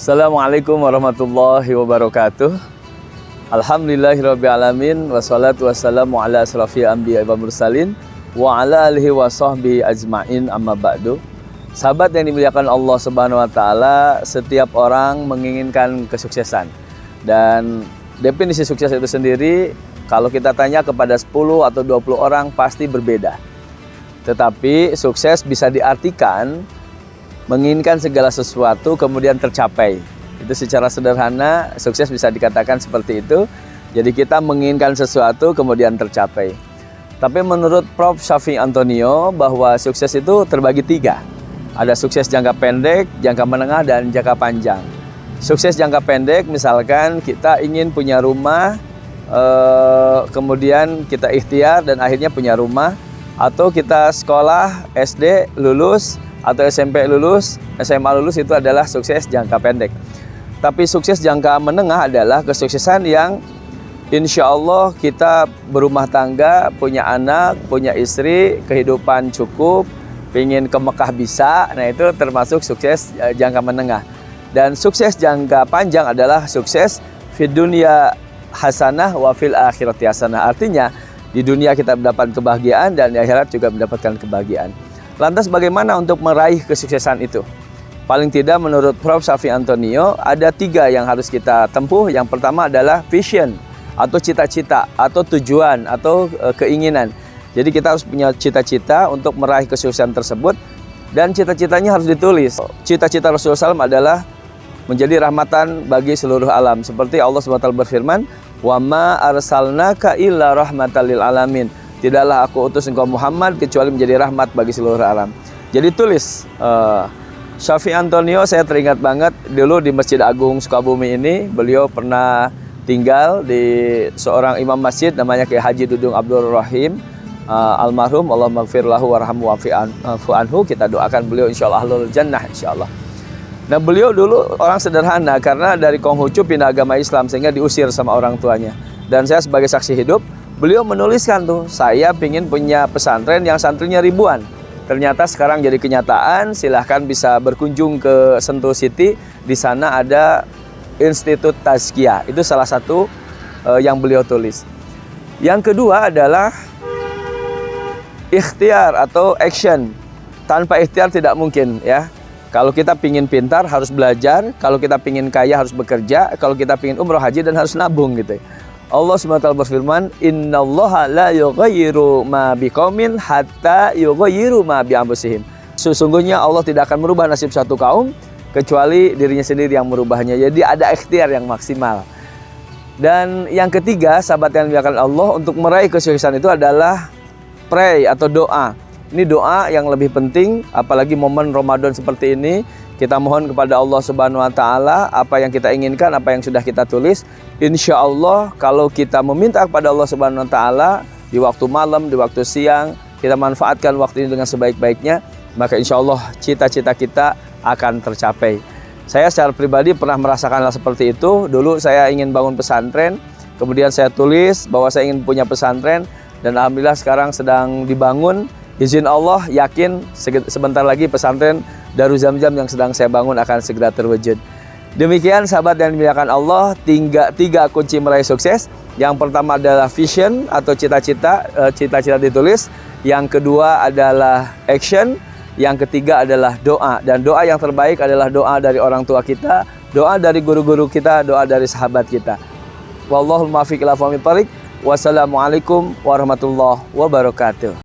Assalamualaikum warahmatullahi wabarakatuh. Alhamdulillahirrabbilalamin. Wassalatu wassalamu ala asrafil anbiya wa mursalin wa ala alihi wa sahbihi ajma'in, amma ba'du. Sahabat yang dimuliakan Allah Subhanahu wa taala, setiap orang menginginkan kesuksesan. Dan definisi sukses itu sendiri kalau kita tanya kepada 10 atau 20 orang pasti berbeda. Tetapi sukses bisa diartikan menginginkan segala sesuatu kemudian tercapai. Itu secara sederhana sukses bisa dikatakan seperti itu. Jadi kita menginginkan sesuatu kemudian tercapai. Tapi menurut Prof. Shafi'i Antonio bahwa sukses itu terbagi 3. Ada sukses jangka pendek, jangka menengah, dan jangka panjang. Sukses jangka pendek misalkan kita ingin punya rumah, kemudian kita ikhtiar dan akhirnya punya rumah. Atau kita sekolah SD lulus, atau SMP lulus, SMA lulus, itu adalah sukses jangka pendek. Tapi sukses jangka menengah adalah kesuksesan yang insya Allah kita berumah tangga, punya anak, punya istri, kehidupan cukup, pengen ke Mekah bisa. Nah, itu termasuk sukses jangka menengah. Dan sukses jangka panjang adalah sukses fid dunya hasanah wa fil akhirati hasanah. Artinya di dunia kita mendapatkan kebahagiaan dan di akhirat juga mendapatkan kebahagiaan. Lantas bagaimana untuk meraih kesuksesan itu? Paling tidak menurut Prof. Shafi'i Antonio ada 3 yang harus kita tempuh. Yang pertama adalah vision atau cita-cita atau tujuan atau keinginan. Jadi kita harus punya cita-cita untuk meraih kesuksesan tersebut, dan cita-citanya harus ditulis. Cita-cita Rasulullah SAW adalah menjadi rahmatan bagi seluruh alam. Seperti Allah SWT berfirman, "Wa ma arsalnaka illa rahmatan lil alamin." Tidaklah aku utus engkau Muhammad kecuali menjadi rahmat bagi seluruh alam. Jadi tulis. Shafi'i Antonio, saya teringat banget dulu di Masjid Agung Sukabumi ini, beliau pernah tinggal di seorang imam masjid namanya Kiai Haji Dudung Abdul Rahim, almarhum, Allah maghfir lahu warhamhu wa'fu anhu. Kita doakan beliau insyaallah ahlul jannah insyaallah. Nah, beliau dulu orang sederhana karena dari Konghucu pindah agama Islam sehingga diusir sama orang tuanya. Dan saya sebagai saksi hidup, beliau menuliskan tuh, saya ingin punya pesantren yang santrinya ribuan. Ternyata sekarang jadi kenyataan. Silahkan bisa berkunjung ke Sentul City. Di sana ada Institut Tazkiyah. Itu salah satu yang beliau tulis. Yang kedua adalah ikhtiar atau action. Tanpa ikhtiar tidak mungkin, ya. Kalau kita pingin pintar harus belajar. Kalau kita pingin kaya harus bekerja. Kalau kita pingin umroh haji dan harus nabung gitu. Allah SWT berfirman, "Innallaha la yughayyiru ma biqaumin hatta yughayyiru ma bi anfusihim." Sesungguhnya Allah tidak akan merubah nasib satu kaum kecuali dirinya sendiri yang merubahnya. Jadi ada ikhtiar yang maksimal. Dan yang ketiga, sahabat yang dimuliakan Allah, untuk meraih kesuksesan itu adalah pray atau doa. Ini doa yang lebih penting, apalagi momen Ramadan seperti ini. Kita mohon kepada Allah Subhanahu wa taala apa yang kita inginkan, apa yang sudah kita tulis. Insya Allah kalau kita meminta kepada Allah Subhanahu wa taala di waktu malam, di waktu siang, kita manfaatkan waktu ini dengan sebaik-baiknya, maka insya Allah cita-cita kita akan tercapai. Saya secara pribadi pernah merasakan hal seperti itu. Dulu saya ingin bangun pesantren, kemudian saya tulis bahwa saya ingin punya pesantren, dan alhamdulillah sekarang sedang dibangun. Izin Allah, yakin sebentar lagi pesantren Darul Zamzam yang sedang saya bangun akan segera terwujud. Demikian sahabat yang dimuliakan Allah, 3 kunci meraih sukses. Yang pertama adalah vision atau cita-cita, cita-cita ditulis. Yang kedua adalah action. Yang ketiga adalah doa. Dan doa yang terbaik adalah doa dari orang tua kita, doa dari guru-guru kita, doa dari sahabat kita. Wallahul muwaffiq ila aqwamit thoriq. Wassalamualaikum warahmatullahi wabarakatuh.